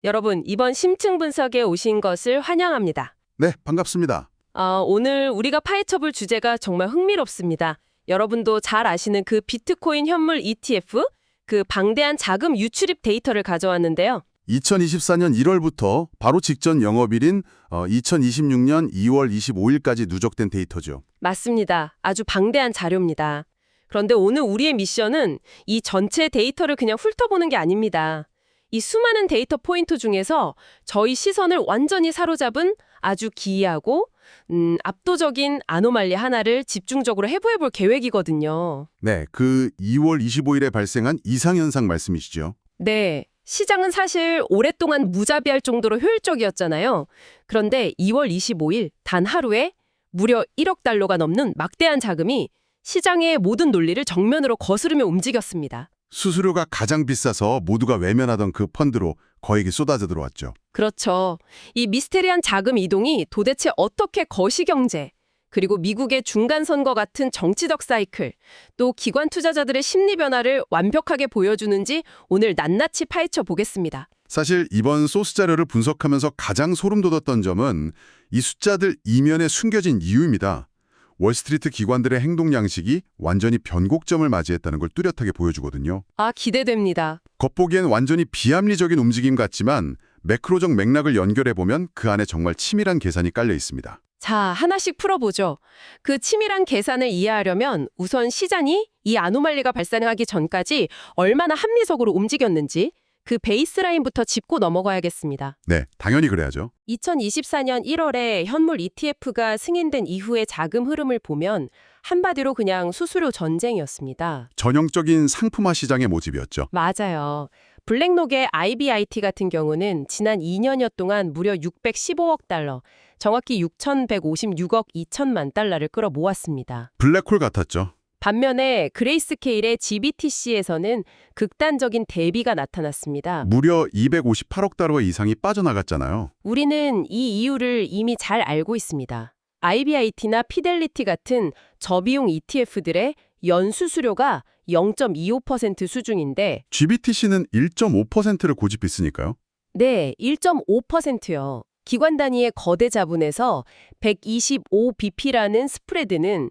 여러분, 이번 심층 분석에 오신 것을 환영합니다. 네, 반갑습니다. 오늘 우리가 파헤쳐볼 주제가 정말 흥미롭습니다. 여러분도 잘 아시는 그 비트코인 현물 ETF, 그 방대한 자금 유출입 데이터를 가져왔는데요. 2024년 1월부터 바로 직전 영업일인 2026년 2월 25일까지 누적된 데이터죠. 맞습니다. 아주 방대한 자료입니다. 그런데 오늘 우리의 미션은 이 전체 데이터를 그냥 훑어보는 게 아닙니다. 이 수많은 데이터 포인트 중에서 저희 시선을 완전히 사로잡은 아주 기이하고 압도적인 아노말리 하나를 집중적으로 해부해볼 계획이거든요. 네, 그 2월 25일에 발생한 이상현상 말씀이시죠? 네, 시장은 사실 오랫동안 무자비할 정도로 효율적이었잖아요. 그런데 2월 25일 단 하루에 무려 1억 달러가 넘는 막대한 자금이 시장의 모든 논리를 정면으로 거스르며 움직였습니다. 수수료가 가장 비싸서 모두가 외면하던 그 펀드로 거액이 쏟아져 들어왔죠. 그렇죠. 이 미스테리한 자금 이동이 도대체 어떻게 거시경제, 그리고 미국의 중간선거 같은 정치적 사이클, 또 기관 투자자들의 심리 변화를 완벽하게 보여주는지 오늘 낱낱이 파헤쳐 보겠습니다. 사실 이번 소스 자료를 분석하면서 가장 소름 돋았던 점은 이 숫자들 이면에 숨겨진 이유입니다. 월스트리트 기관들의 행동 양식이 완전히 변곡점을 맞이했다는 걸 뚜렷하게 보여주거든요. 기대됩니다. 겉보기엔 완전히 비합리적인 움직임 같지만 매크로적 맥락을 연결해보면 그 안에 정말 치밀한 계산이 깔려 있습니다. 자, 하나씩 풀어보죠. 그 치밀한 계산을 이해하려면 우선 시장이 이 아노말리가 발생하기 전까지 얼마나 합리적으로 움직였는지 그 베이스라인부터 짚고 넘어가야겠습니다. 네, 당연히 그래야죠. 2024년 1월에 현물 ETF가 승인된 이후의 자금 흐름을 보면 한마디로 그냥 수수료 전쟁이었습니다. 전형적인 상품화 시장의 모습이었죠. 맞아요. 블랙록의 IBIT 같은 경우는 지난 2년여 동안 무려 615억 달러, 정확히 6,156억 2천만 달러를 끌어모았습니다. 블랙홀 같았죠. 반면에 그레이스케일의 GBTC에서는 극단적인 대비가 나타났습니다. 무려 258억 달러 이상이 빠져나갔잖아요. 우리는 이 이유를 이미 잘 알고 있습니다. IBIT나 피델리티 같은 저비용 ETF들의 연수수료가 0.25% 수준인데 GBTC는 1.5%를 고집했으니까요. 네, 1.5%요. 기관 단위의 거대 자본에서 125bp라는 스프레드는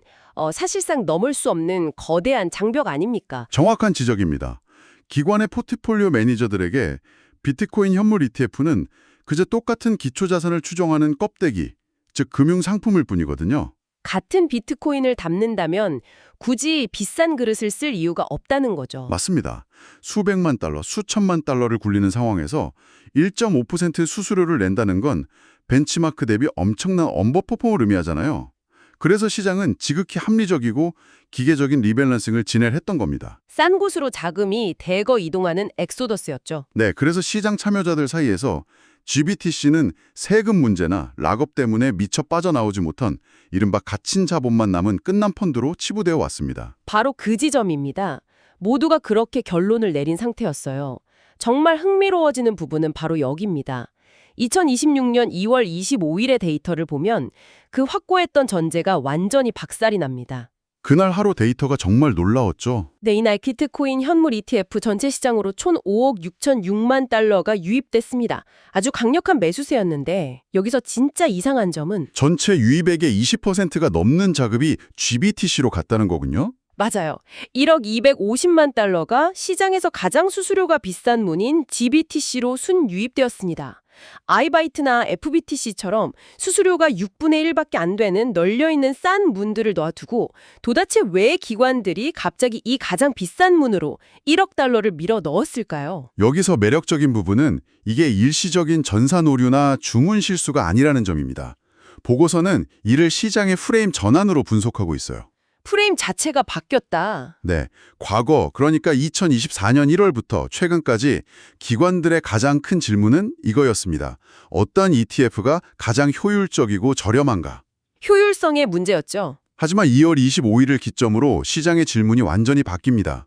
사실상 넘을 수 없는 거대한 장벽 아닙니까? 정확한 지적입니다. 기관의 포트폴리오 매니저들에게 비트코인 현물 ETF는 그저 똑같은 기초자산을 추정하는 껍데기, 즉 금융 상품일 뿐이거든요. 같은 비트코인을 담는다면 굳이 비싼 그릇을 쓸 이유가 없다는 거죠. 맞습니다. 수백만 달러, 수천만 달러를 굴리는 상황에서 1.5% 수수료를 낸다는 건 벤치마크 대비 엄청난 언버퍼폼을 의미하잖아요. 그래서 시장은 지극히 합리적이고 기계적인 리밸런싱을 진행했던 겁니다. 싼 곳으로 자금이 대거 이동하는 엑소더스였죠. 네, 그래서 시장 참여자들 사이에서 GBTC는 세금 문제나 락업 때문에 미처 빠져나오지 못한 이른바 갇힌 자본만 남은 끝난 펀드로 치부되어 왔습니다. 바로 그 지점입니다. 모두가 그렇게 결론을 내린 상태였어요. 정말 흥미로워지는 부분은 바로 여기입니다. 2026년 2월 25일의 데이터를 보면 그 확고했던 전제가 완전히 박살이 납니다. 그날 하루 데이터가 정말 놀라웠죠. 네, 이날 비트코인 현물 ETF 전체 시장으로 총 5억 6,006만 달러가 유입됐습니다. 아주 강력한 매수세였는데 여기서 진짜 이상한 점은 전체 유입액의 20%가 넘는 자금이 GBTC로 갔다는 거군요. 맞아요. 1억 250만 달러가 시장에서 가장 수수료가 비싼 문인 GBTC로 순유입되었습니다. 아이바이트나 FBTC처럼 수수료가 6분의 1밖에 안 되는 널려있는 싼 문들을 놔두고 도대체 왜 기관들이 갑자기 이 가장 비싼 문으로 1억 달러를 밀어 넣었을까요? 여기서 매력적인 부분은 이게 일시적인 전산 오류나 주문 실수가 아니라는 점입니다. 보고서는 이를 시장의 프레임 전환으로 분석하고 있어요. 프레임 자체가 바뀌었다. 네, 과거 그러니까 2024년 1월부터 최근까지 기관들의 가장 큰 질문은 이거였습니다. 어떤 ETF가 가장 효율적이고 저렴한가? 효율성의 문제였죠. 하지만 2월 25일을 기점으로 시장의 질문이 완전히 바뀝니다.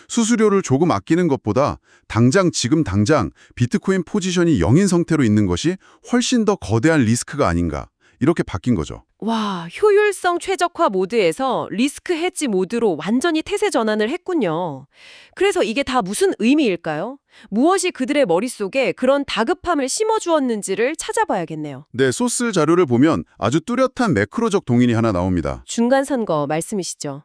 수수료를 조금 아끼는 것보다 지금 당장 비트코인 포지션이 0인 상태로 있는 것이 훨씬 더 거대한 리스크가 아닌가 이렇게 바뀐 거죠. 와, 효율성 최적화 모드에서 리스크 헤지 모드로 완전히 태세 전환을 했군요. 그래서 이게 다 무슨 의미일까요? 무엇이 그들의 머릿속에 그런 다급함을 심어주었는지를 찾아봐야겠네요. 네, 소스 자료를 보면 아주 뚜렷한 매크로적 동인이 하나 나옵니다. 중간 선거 말씀이시죠?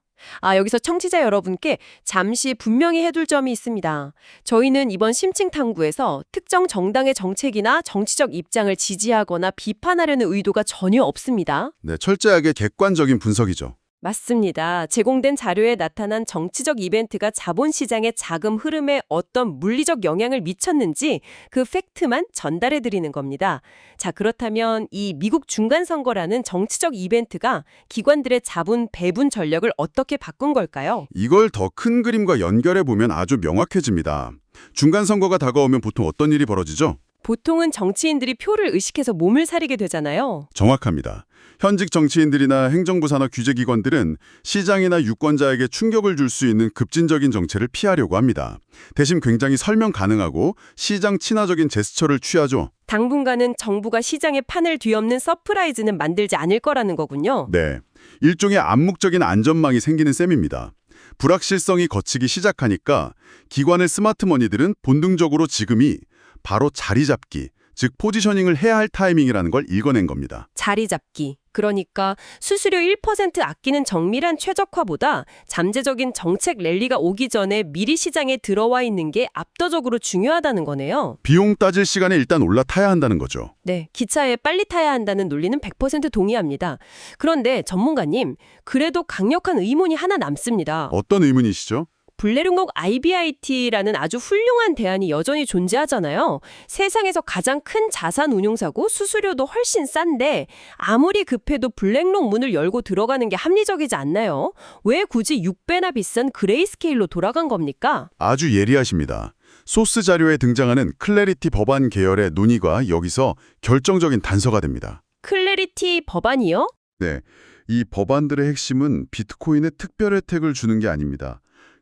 여기서 청취자 여러분께 잠시 분명히 해둘 점이 있습니다. 저희는 이번 심층 탐구에서 특정 정당의 정책이나 정치적 입장을 지지하거나 비판하려는 의도가 전혀 없습니다. 네, 철저하게 객관적인 분석이죠. 맞습니다. 제공된 자료에 나타난 정치적 이벤트가 자본시장의 자금 흐름에 어떤 물리적 영향을 미쳤는지 그 팩트만 전달해 드리는 겁니다. 자, 그렇다면 이 미국 중간선거라는 정치적 이벤트가 기관들의 자본 배분 전략을 어떻게 바꾼 걸까요? 이걸 더 큰 그림과 연결해 보면 아주 명확해집니다. 중간 선거가 다가오면 보통 어떤 일이 벌어지죠? 보통은 정치인들이 표를 의식해서 몸을 사리게 되잖아요. 정확합니다. 현직 정치인들이나 행정부 산하 규제기관들은 시장이나 유권자에게 충격을 줄 수 있는 급진적인 정책을 피하려고 합니다. 대신 굉장히 설명 가능하고 시장 친화적인 제스처를 취하죠. 당분간은 정부가 시장의 판을 뒤엎는 서프라이즈는 만들지 않을 거라는 거군요. 네, 일종의 암묵적인 안전망이 생기는 셈입니다. 불확실성이 걷히기 시작하니까 기관의 스마트머니들은 본능적으로 지금이 바로 자리 잡기, 즉 포지셔닝을 해야 할 타이밍이라는 걸 읽어낸 겁니다. 자리 잡기. 그러니까 수수료 1% 아끼는 정밀한 최적화보다 잠재적인 정책 랠리가 오기 전에 미리 시장에 들어와 있는 게 압도적으로 중요하다는 거네요. 비용 따질 시간에 일단 올라타야 한다는 거죠. 네, 기차에 빨리 타야 한다는 논리는 100% 동의합니다. 그런데 전문가님, 그래도 강력한 의문이 하나 남습니다. 어떤 의문이시죠? 블레릉곡 IBIT라는 아주 훌륭한 대안이 여전히 존재하잖아요. 세상에서 가장 큰 자산 운용사고 수수료도 훨씬 싼데 아무리 급해도 블랙록 문을 열고 들어가는 게 합리적이지 않나요? 왜 굳이 6배나 비싼 그레이스케일로 돌아간 겁니까? 아주 예리하십니다. 소스 자료에 등장하는 클래리티 법안 계열의 논의가 여기서 결정적인 단서가 됩니다. 클래리티 법안이요? 네, 이 법안들의 핵심은 비트코인에 특별 혜택을 주는 게 아닙니다.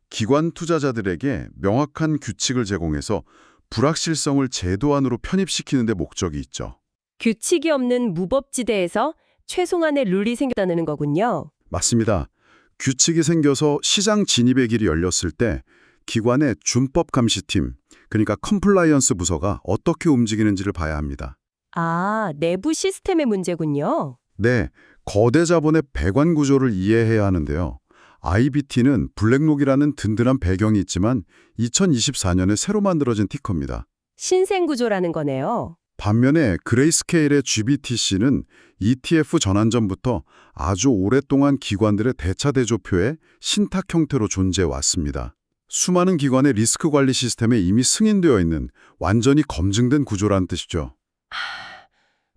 기관 투자자들에게 명확한 규칙을 제공해서 불확실성을 제도안으로 편입시키는 데 목적이 있죠. 규칙이 없는 무법지대에서 최소한의 룰이 생겼다는 거군요. 맞습니다. 규칙이 생겨서 시장 진입의 길이 열렸을 때 기관의 준법 감시팀, 그러니까 컴플라이언스 부서가 어떻게 움직이는지를 봐야 합니다. 내부 시스템의 문제군요. 네, 거대 자본의 배관 구조를 이해해야 하는데요. IBT는 블랙록이라는 든든한 배경이 있지만 2024년에 새로 만들어진 티커입니다. 신생구조라는 거네요. 반면에 그레이스케일의 GBTC는 ETF 전환 전부터 아주 오랫동안 기관들의 대차대조표의 신탁 형태로 존재해 왔습니다. 수많은 기관의 리스크 관리 시스템에 이미 승인되어 있는 완전히 검증된 구조라는 뜻이죠.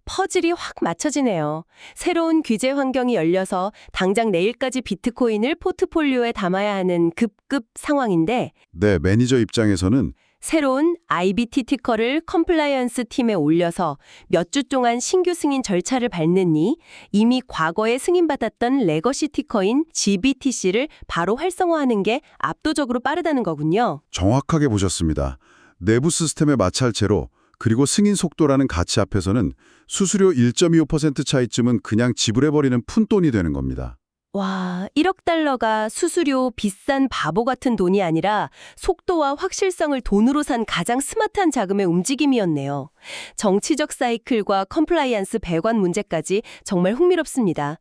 퍼즐이 확 맞춰지네요. 새로운 규제 환경이 열려서 당장 내일까지 비트코인을 포트폴리오에 담아야 하는 급급 상황인데 네, 매니저 입장에서는 새로운 IBT 티커를 컴플라이언스 팀에 올려서 몇 주 동안 신규 승인 절차를 밟느니 이미 과거에 승인받았던 레거시 티커인 GBTC를 바로 활성화하는 게 압도적으로 빠르다는 거군요. 정확하게 보셨습니다. 내부 시스템의 마찰제로 그리고 승인 속도라는 가치 앞에서는 수수료 1.25% 차이쯤은 그냥 지불해버리는 푼돈이 되는 겁니다. 와, 1억 달러가 수수료 비싼 바보 같은 돈이 아니라 속도와 확실성을 돈으로 산 가장 스마트한 자금의 움직임이었네요. 정치적 사이클과 컴플라이언스 배관 문제까지 정말 흥미롭습니다.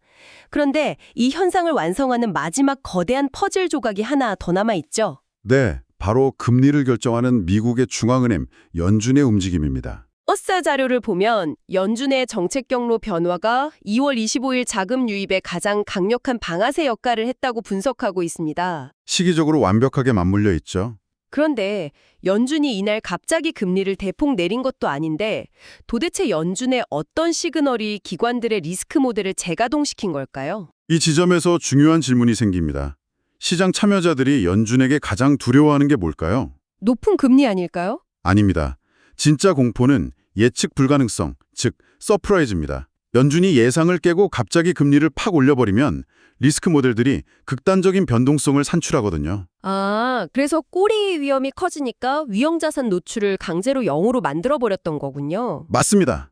그런데 이 현상을 완성하는 마지막 거대한 퍼즐 조각이 하나 더 남아있죠. 네, 바로 금리를 결정하는 미국의 중앙은행 연준의 움직임입니다. 어싸 자료를 보면 연준의 정책 경로 변화가 2월 25일 자금 유입에 가장 강력한 방아쇠 역할을 했다고 분석하고 있습니다. 시기적으로 완벽하게 맞물려 있죠. 그런데 연준이 이날 갑자기 금리를 대폭 내린 것도 아닌데 도대체 연준의 어떤 시그널이 기관들의 리스크 모델을 재가동시킨 걸까요? 이 지점에서 중요한 질문이 생깁니다. 시장 참여자들이 연준에게 가장 두려워하는 게 뭘까요? 높은 금리 아닐까요? 아닙니다. 진짜 공포는 예측 불가능성, 즉 서프라이즈입니다. 연준이 예상을 깨고 갑자기 금리를 팍 올려버리면 리스크 모델들이 극단적인 변동성을 산출하거든요. 그래서 꼬리 위험이 커지니까 위험자산 노출을 강제로 0으로 만들어버렸던 거군요. 맞습니다.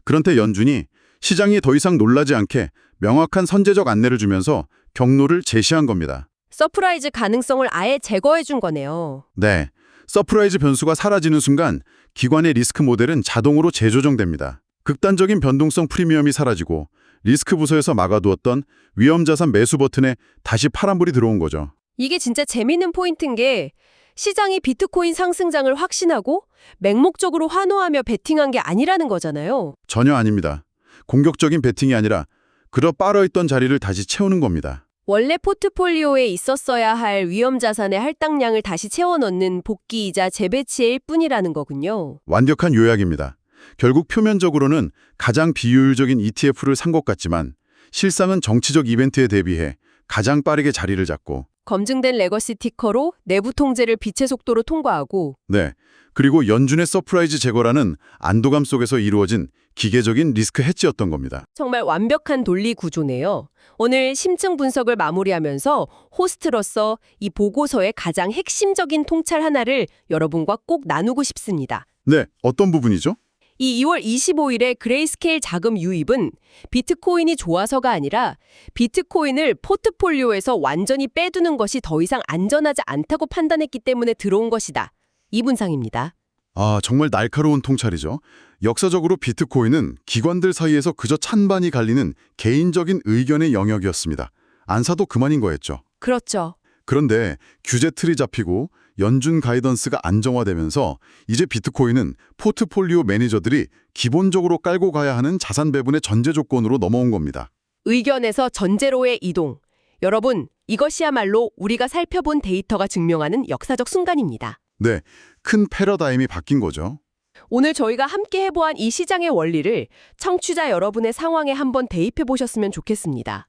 그런데 연준이 시장이 더 이상 놀라지 않게 명확한 선제적 안내를 주면서 경로를 제시한 겁니다. 서프라이즈 가능성을 아예 제거해 준 거네요. 네, 서프라이즈 변수가 사라지는 순간 기관의 리스크 모델은 자동으로 재조정됩니다. 극단적인 변동성 프리미엄이 사라지고 리스크 부서에서 막아두었던 위험 자산 매수 버튼에 다시 파란불이 들어온 거죠. 이게 진짜 재밌는 포인트인 게 시장이 비트코인 상승장을 확신하고 맹목적으로 환호하며 베팅한 게 아니라는 거잖아요. 전혀 아닙니다. 공격적인 베팅이 아니라 그러 빠져있던 자리를 다시 채우는 겁니다. 원래 포트폴리오에 있었어야 할 위험 자산의 할당량을 다시 채워 넣는 복귀이자 재배치일 뿐이라는 거군요. 완벽한 요약입니다. 결국 표면적으로는 가장 비효율적인 ETF를 산 것 같지만 실상은 정치적 이벤트에 대비해 가장 빠르게 자리를 잡고 검증된 레거시 티커로 내부 통제를 빛의 속도로 통과하고 네, 그리고 연준의 서프라이즈 제거라는 안도감 속에서 이루어진 기계적인 리스크 해치였던 겁니다. 정말 완벽한 논리 구조네요. 오늘 심층 분석을 마무리하면서 호스트로서 이 보고서의 가장 핵심적인 통찰 하나를 여러분과 꼭 나누고 싶습니다. 네, 어떤 부분이죠? 이 2월 25일에 그레이스케일 자금 유입은 비트코인이 좋아서가 아니라 비트코인을 포트폴리오에서 완전히 빼두는 것이 더 이상 안전하지 않다고 판단했기 때문에 들어온 것이다. 이 분상입니다. 아, 정말 날카로운 통찰이죠. 역사적으로 비트코인은 기관들 사이에서 그저 찬반이 갈리는 개인적인 의견의 영역이었습니다. 안 사도 그만인 거였죠. 그렇죠. 그런데 규제 틀이 잡히고 연준 가이던스가 안정화되면서 이제 비트코인은 포트폴리오 매니저들이 기본적으로 깔고 가야 하는 자산 배분의 전제 조건으로 넘어온 겁니다. 의견에서 전제로의 이동. 여러분, 이것이야말로 우리가 살펴본 데이터가 증명하는 역사적 순간입니다. 네, 큰 패러다임이 바뀐 거죠. 오늘 저희가 함께 해보한 이 시장의 원리를 청취자 여러분의 상황에 한번 대입해 보셨으면 좋겠습니다.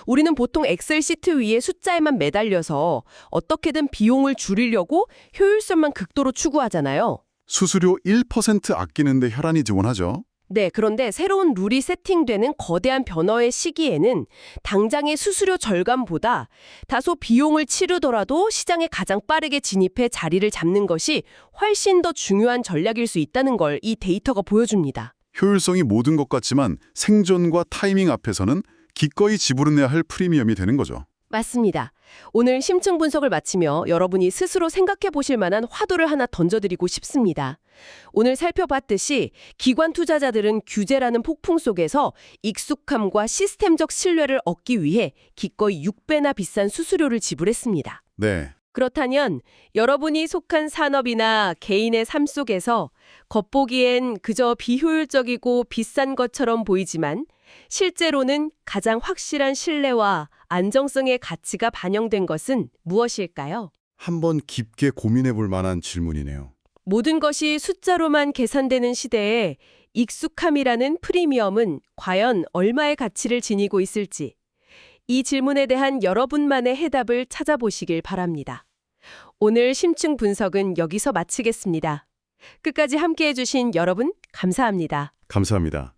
우리는 보통 엑셀 시트 위에 숫자에만 매달려서 어떻게든 비용을 줄이려고 효율성만 극도로 추구하잖아요. 수수료 1% 아끼는데 혈안이 지원하죠. 네, 그런데 새로운 룰이 세팅되는 거대한 변화의 시기에는 당장의 수수료 절감보다 다소 비용을 치르더라도 시장에 가장 빠르게 진입해 자리를 잡는 것이 훨씬 더 중요한 전략일 수 있다는 걸 이 데이터가 보여줍니다. 효율성이 모든 것 같지만 생존과 타이밍 앞에서는 기꺼이 지불해야 할 프리미엄이 되는 거죠. 맞습니다. 오늘 심층 분석을 마치며 여러분이 스스로 생각해 보실 만한 화두를 하나 던져드리고 싶습니다. 오늘 살펴봤듯이 기관 투자자들은 규제라는 폭풍 속에서 익숙함과 시스템적 신뢰를 얻기 위해 기꺼이 6배나 비싼 수수료를 지불했습니다. 네, 그렇다면 여러분이 속한 산업이나 개인의 삶 속에서 겉보기엔 그저 비효율적이고 비싼 것처럼 보이지만 실제로는 가장 확실한 신뢰와 안정성의 가치가 반영된 것은 무엇일까요? 한번 깊게 고민해 볼 만한 질문이네요. 모든 것이 숫자로만 계산되는 시대에 익숙함이라는 프리미엄은 과연 얼마의 가치를 지니고 있을지 이 질문에 대한 여러분만의 해답을 찾아보시길 바랍니다. 오늘 심층 분석은 여기서 마치겠습니다. 끝까지 함께해 주신 여러분 감사합니다. 감사합니다.